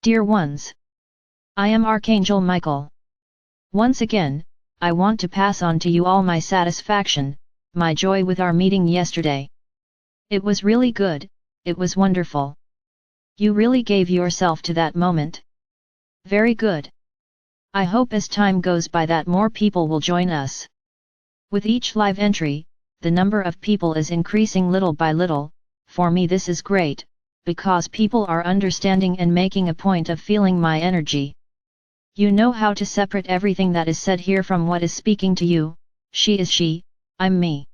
Dear ones, I am Archangel Michael. Once again, I want to pass on to you all my satisfaction, my joy with our meeting yesterday. It was really good, it was wonderful. You really gave yourself to that moment. Very good. I hope as time goes by that more people will join us. With each live entry, the number of people is increasing little by little. For me this is great, because people are understanding and making a point of feeling my energy. You know how to separate everything that is said here from what is speaking to you. She is she, I'm me.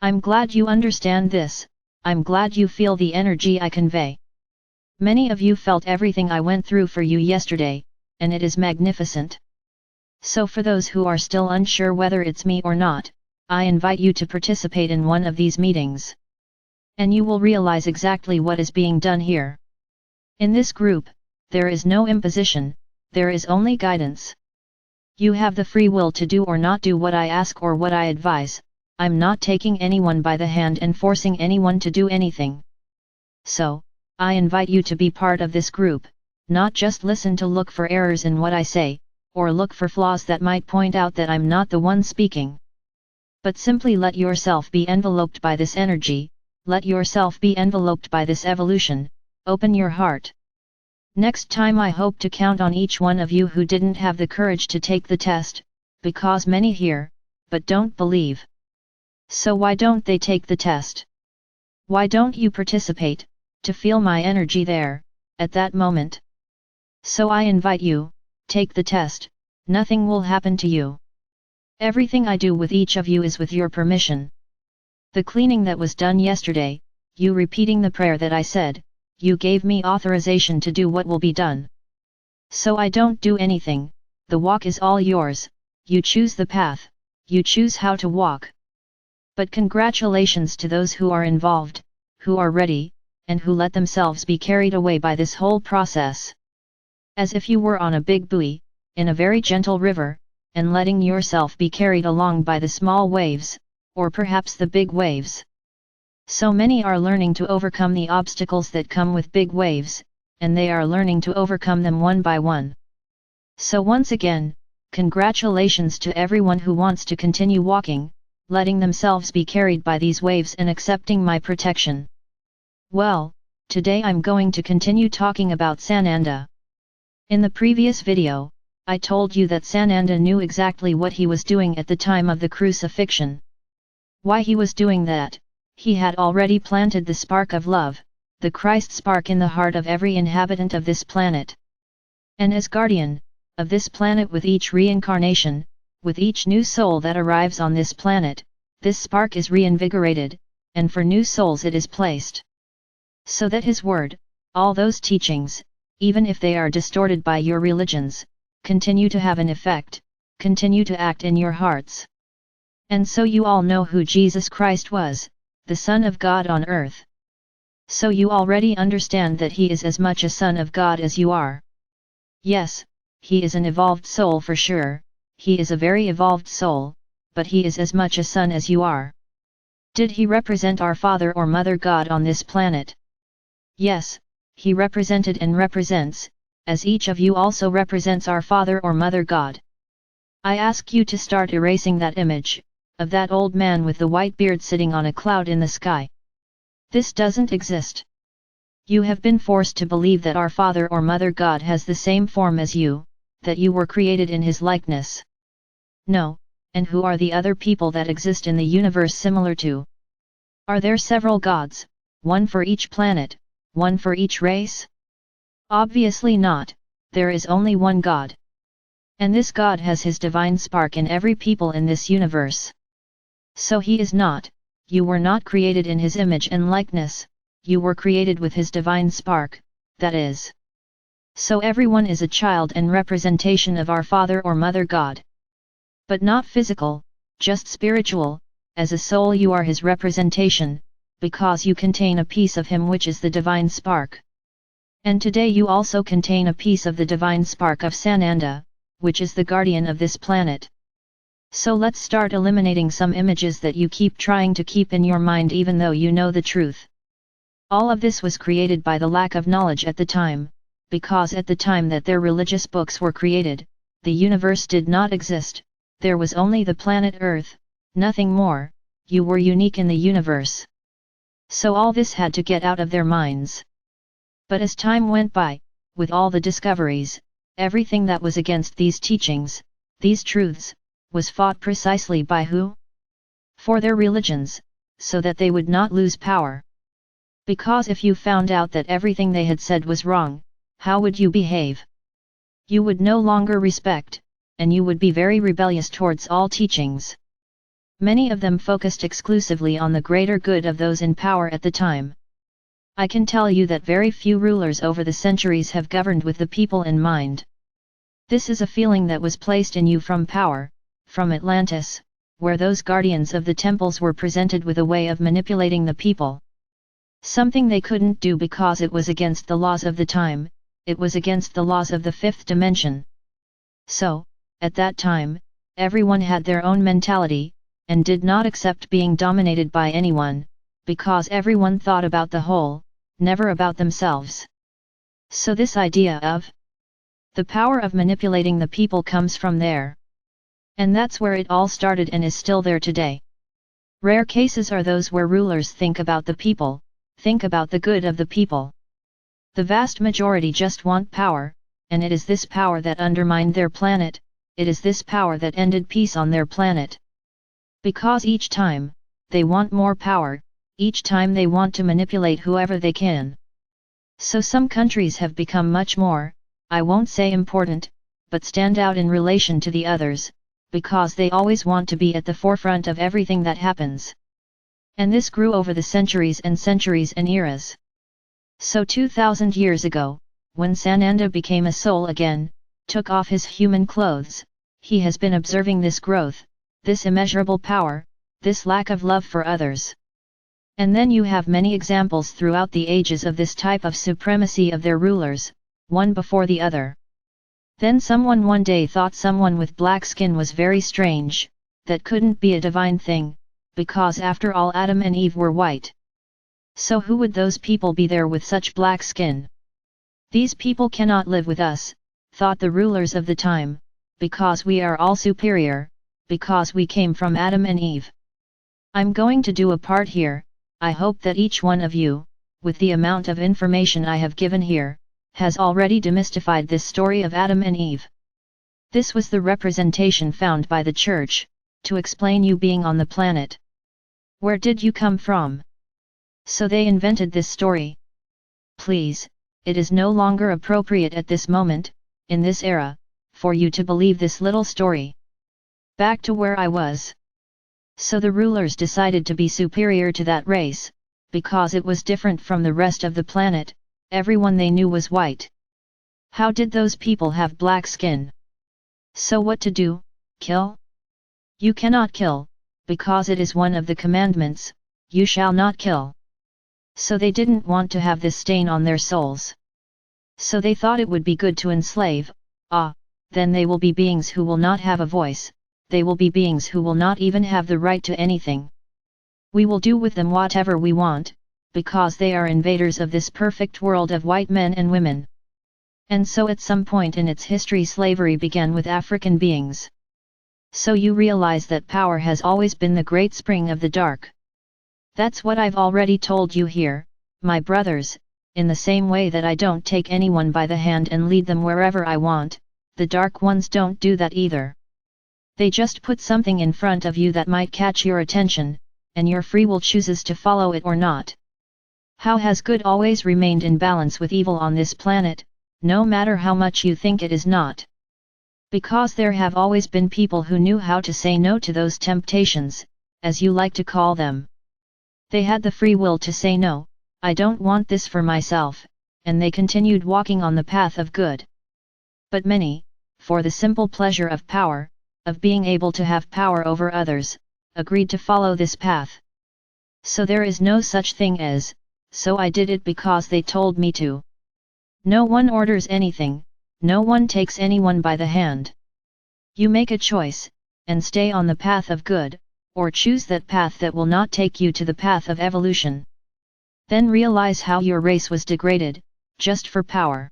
I'm glad you understand this, I'm glad you feel the energy I convey. Many of you felt everything I went through for you yesterday, and it is magnificent. So for those who are still unsure whether it's me or not, I invite you to participate in one of these meetings. And you will realize exactly what is being done here. In this group, there is no imposition, there is only guidance. You have the free will to do or not do what I ask or what I advise. I'm not taking anyone by the hand and forcing anyone to do anything. So, I invite you to be part of this group, not just listen to look for errors in what I say, or look for flaws that might point out that I'm not the one speaking. But simply let yourself be enveloped by this energy, let yourself be enveloped by this evolution, open your heart. Next time I hope to count on each one of you who didn't have the courage to take the test, because many hear, but don't believe. So why don't they take the test? Why don't you participate, to feel my energy there, at that moment? So I invite you, take the test, nothing will happen to you. Everything I do with each of you is with your permission. The cleaning that was done yesterday, you repeating the prayer that I said, you gave me authorization to do what will be done. So I don't do anything, the walk is all yours, you choose the path, you choose how to walk. But congratulations to those who are involved, who are ready, and who let themselves be carried away by this whole process. As if you were on a big buoy, in a very gentle river, and letting yourself be carried along by the small waves, or perhaps the big waves. So many are learning to overcome the obstacles that come with big waves, and they are learning to overcome them one by one. So once again, congratulations to everyone who wants to continue walking, letting themselves be carried by these waves and accepting my protection. Well, today I'm going to continue talking about Sananda. In the previous video, I told you that Sananda knew exactly what he was doing at the time of the crucifixion. Why he was doing that? He had already planted the spark of love, the Christ spark in the heart of every inhabitant of this planet. And as guardian of this planet, with each reincarnation, with each new soul that arrives on this planet, this spark is reinvigorated, and for new souls it is placed. So that his word, all those teachings, even if they are distorted by your religions, continue to have an effect, continue to act in your hearts. And so you all know who Jesus Christ was, the Son of God on earth. So you already understand that he is as much a Son of God as you are. Yes, he is an evolved soul for sure, he is a very evolved soul, but he is as much a son as you are. Did he represent our Father or Mother God on this planet? Yes, he represented and represents, as each of you also represents our Father or Mother God. I ask you to start erasing that image, of that old man with the white beard sitting on a cloud in the sky. This doesn't exist. You have been forced to believe that our Father or Mother God has the same form as you, that you were created in his likeness. No, and who are the other people that exist in the universe similar to? Are there several gods, one for each planet, one for each race? Obviously not, there is only one God. And this God has his divine spark in every people in this universe. So he is not, you were not created in his image and likeness, you were created with his divine spark, that is. So everyone is a child and representation of our Father or Mother God. But not physical, just spiritual, as a soul you are his representation, because you contain a piece of him which is the divine spark. And today you also contain a piece of the divine spark of Sananda, which is the guardian of this planet. So let's start eliminating some images that you keep trying to keep in your mind even though you know the truth. All of this was created by the lack of knowledge at the time, because at the time that their religious books were created, the universe did not exist, there was only the planet Earth, nothing more, you were unique in the universe. So all this had to get out of their minds. But as time went by, with all the discoveries, everything that was against these teachings, these truths, was fought precisely by who? For their religions, so that they would not lose power. Because if you found out that everything they had said was wrong, how would you behave? You would no longer respect, and you would be very rebellious towards all teachings. Many of them focused exclusively on the greater good of those in power at the time. I can tell you that very few rulers over the centuries have governed with the people in mind. This is a feeling that was placed in you from power, from Atlantis, where those guardians of the temples were presented with a way of manipulating the people. Something they couldn't do because it was against the laws of the time, it was against the laws of the fifth dimension. So, at that time, everyone had their own mentality, and did not accept being dominated by anyone, because everyone thought about the whole, never about themselves. So this idea of the power of manipulating the people comes from there. And that's where it all started and is still there today. Rare cases are those where rulers think about the people, think about the good of the people. The vast majority just want power, and it is this power that undermined their planet, it is this power that ended peace on their planet. Because each time, they want more power, each time they want to manipulate whoever they can. So some countries have become much more, I won't say important, but stand out in relation to the others, because they always want to be at the forefront of everything that happens. And this grew over the centuries and eras. So 2000 years ago, when Sananda became a soul again, took off his human clothes, he has been observing this growth, this immeasurable power, this lack of love for others. And then you have many examples throughout the ages of this type of supremacy of their rulers, one before the other. Then someone one day thought someone with black skin was very strange, that couldn't be a divine thing, because after all Adam and Eve were white. So who would those people be there with such black skin? These people cannot live with us, thought the rulers of the time, because we are all superior, because we came from Adam and Eve. I'm going to do a part here, I hope that each one of you, with the amount of information I have given here, has already demystified this story of Adam and Eve. This was the representation found by the church, to explain you being on the planet. Where did you come from? So they invented this story. Please, it is no longer appropriate at this moment, in this era, for you to believe this little story. Back to where I was. So the rulers decided to be superior to that race, because it was different from the rest of the planet, everyone they knew was white. How did those people have black skin? So what to do? Kill? You cannot kill, because it is one of the commandments, you shall not kill. So they didn't want to have this stain on their souls. So they thought it would be good to enslave, then they will be beings who will not have a voice, they will be beings who will not even have the right to anything. We will do with them whatever we want, because they are invaders of this perfect world of white men and women. And so at some point in its history slavery began with African beings. So you realize that power has always been the great spring of the dark. That's what I've already told you here, my brothers, in the same way that I don't take anyone by the hand and lead them wherever I want, the dark ones don't do that either. They just put something in front of you that might catch your attention, and your free will chooses to follow it or not. How has good always remained in balance with evil on this planet, no matter how much you think it is not? Because there have always been people who knew how to say no to those temptations, as you like to call them. They had the free will to say no, I don't want this for myself, and they continued walking on the path of good. But many, for the simple pleasure of power, of being able to have power over others, agreed to follow this path. So there is no such thing as, so I did it because they told me to. No one orders anything, no one takes anyone by the hand. You make a choice, and stay on the path of good, or choose that path that will not take you to the path of evolution. Then realize how your race was degraded, just for power.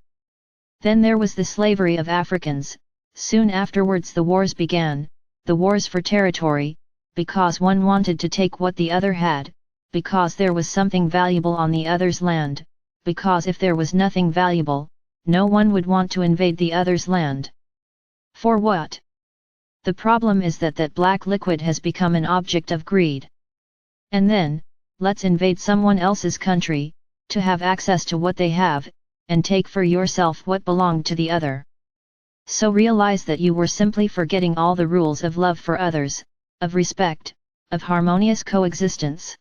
Then there was the slavery of Africans. Soon afterwards the wars began, the wars for territory, because one wanted to take what the other had, because there was something valuable on the other's land, because if there was nothing valuable, no one would want to invade the other's land. For what? The problem is that black liquid has become an object of greed. And then, let's invade someone else's country, to have access to what they have, and take for yourself what belonged to the other. So realize that you were simply forgetting all the rules of love for others, of respect, of harmonious coexistence.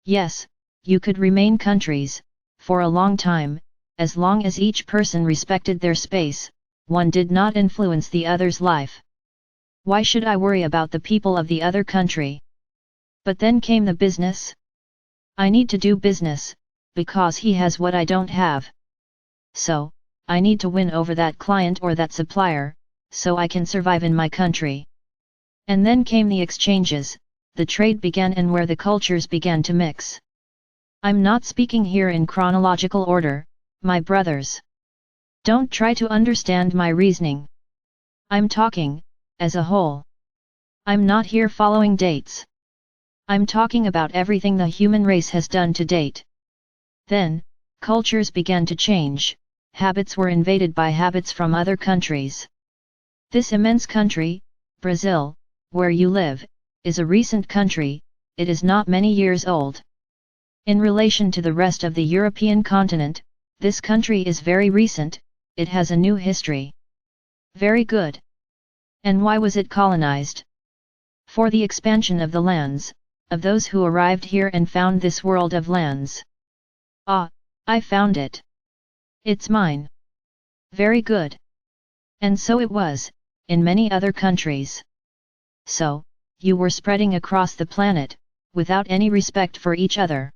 Yes, you could remain countries, for a long time, as long as each person respected their space, one did not influence the other's life. Why should I worry about the people of the other country? But then came the business. I need to do business, because he has what I don't have. So, I need to win over that client or that supplier, so I can survive in my country. And then came the exchanges, the trade began, and where the cultures began to mix. I'm not speaking here in chronological order, my brothers. Don't try to understand my reasoning. I'm talking, as a whole. I'm not here following dates. I'm talking about everything the human race has done to date. Then, cultures began to change, habits were invaded by habits from other countries. This immense country, Brazil, where you live, is a recent country, it is not many years old. In relation to the rest of the European continent, this country is very recent, it has a new history. Very good. And why was it colonized? For the expansion of the lands, of those who arrived here and found this world of lands. Ah, I found it. It's mine. Very good. And so it was, in many other countries. So, you were spreading across the planet, without any respect for each other.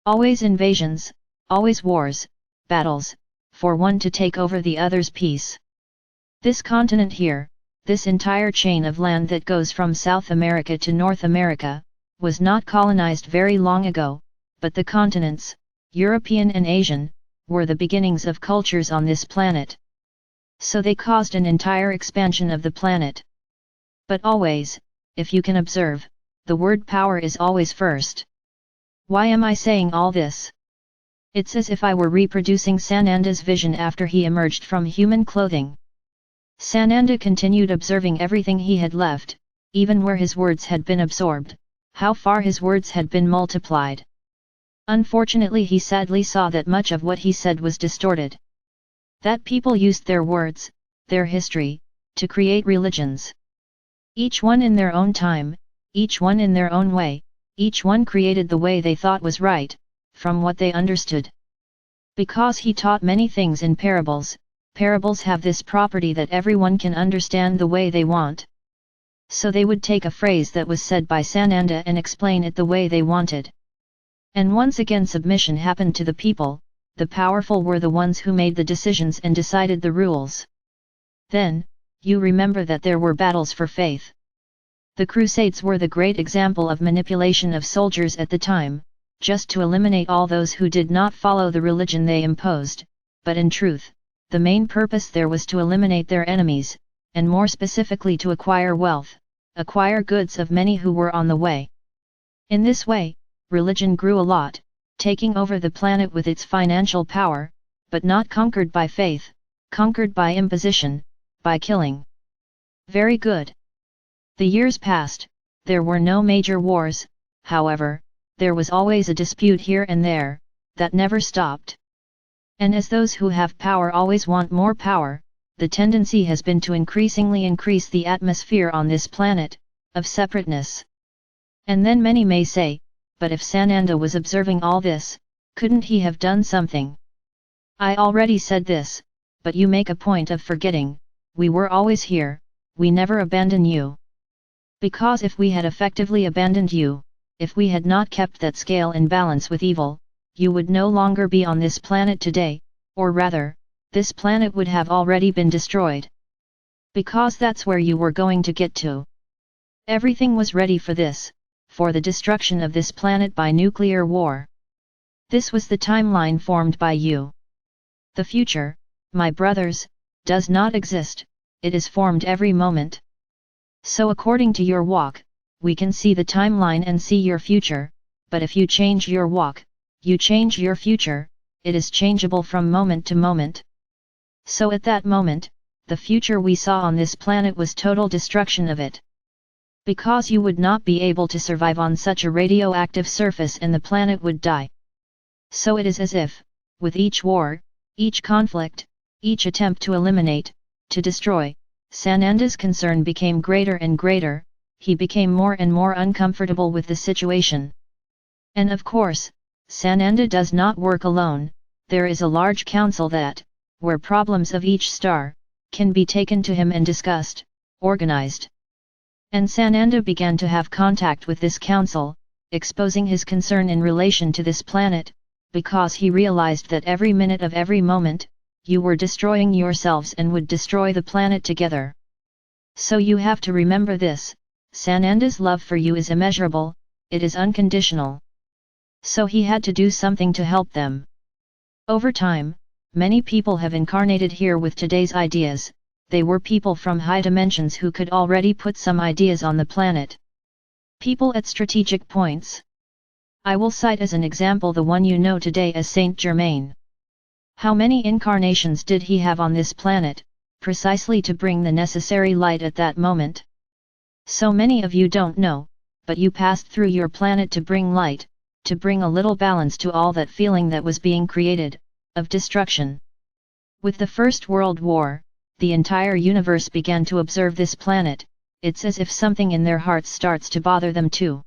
Always invasions, always wars, battles, for one to take over the other's peace. This continent here, this entire chain of land that goes from South America to North America, was not colonized very long ago, but the continents, European and Asian, were the beginnings of cultures on this planet. So they caused an entire expansion of the planet. But always, if you can observe, the word power is always first. Why am I saying all this? It's as if I were reproducing Sananda's vision after he emerged from human clothing. Sananda continued observing everything he had left, even where his words had been absorbed, how far his words had been multiplied. Unfortunately, he sadly saw that much of what he said was distorted. That people used their words, their history, to create religions. Each one in their own time, each one in their own way, each one created the way they thought was right, from what they understood. Because he taught many things in parables, parables have this property that everyone can understand the way they want. So they would take a phrase that was said by Sananda and explain it the way they wanted. And once again submission happened to the people, the powerful were the ones who made the decisions and decided the rules. Then, you remember that there were battles for faith. The Crusades were the great example of manipulation of soldiers at the time, just to eliminate all those who did not follow the religion they imposed, but in truth, the main purpose there was to eliminate their enemies, and more specifically to acquire wealth, acquire goods of many who were on the way. In this way, religion grew a lot, taking over the planet with its financial power, but not conquered by faith, conquered by imposition, by killing. Very good. The years passed, there were no major wars, however, there was always a dispute here and there, that never stopped. And as those who have power always want more power, the tendency has been to increasingly increase the atmosphere on this planet, of separateness. And then many may say, but if Sananda was observing all this, couldn't he have done something? I already said this, but you make a point of forgetting, we were always here, we never abandon you. Because if we had effectively abandoned you, if we had not kept that scale in balance with evil, you would no longer be on this planet today, or rather, this planet would have already been destroyed. Because that's where you were going to get to. Everything was ready for this, for the destruction of this planet by nuclear war. This was the timeline formed by you. The future, my brothers, does not exist, it is formed every moment. So according to your walk, we can see the timeline and see your future, but if you change your walk, you change your future, it is changeable from moment to moment. So at that moment, the future we saw on this planet was total destruction of it. Because you would not be able to survive on such a radioactive surface and the planet would die. So it is as if, with each war, each conflict, each attempt to eliminate, to destroy, Sananda's concern became greater and greater, he became more and more uncomfortable with the situation. And of course, Sananda does not work alone, there is a large council that, where problems of each star, can be taken to him and discussed, organized. And Sananda began to have contact with this council, exposing his concern in relation to this planet, because he realized that every minute of every moment, you were destroying yourselves and would destroy the planet together. So you have to remember this, Sananda's love for you is immeasurable, it is unconditional. So he had to do something to help them. Over time, many people have incarnated here with today's ideas, they were people from high dimensions who could already put some ideas on the planet. People at strategic points. I will cite as an example the one you know today as Saint Germain. How many incarnations did he have on this planet, precisely to bring the necessary light at that moment? So many of you don't know, but you passed through your planet to bring light, to bring a little balance to all that feeling that was being created, of destruction. With the First World War, the entire universe began to observe this planet, it's as if something in their hearts starts to bother them too.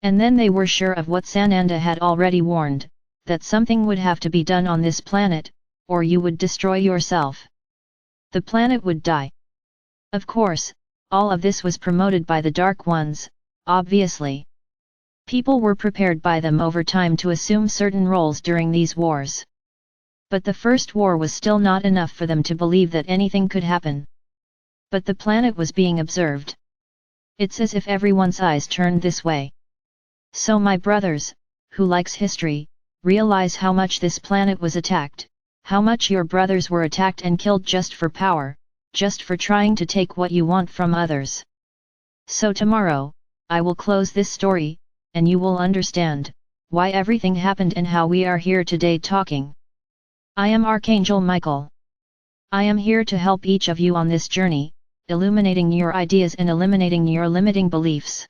And then they were sure of what Sananda had already warned, that something would have to be done on this planet, or you would destroy yourself. The planet would die. Of course, all of this was promoted by the Dark Ones, obviously. People were prepared by them over time to assume certain roles during these wars. But the first war was still not enough for them to believe that anything could happen. But the planet was being observed. It's as if everyone's eyes turned this way. So my brothers, who likes history, realize how much this planet was attacked, how much your brothers were attacked and killed just for power, just for trying to take what you want from others. So tomorrow, I will close this story, and you will understand why everything happened and how we are here today talking. I am Archangel Michael. I am here to help each of you on this journey, illuminating your ideas and eliminating your limiting beliefs.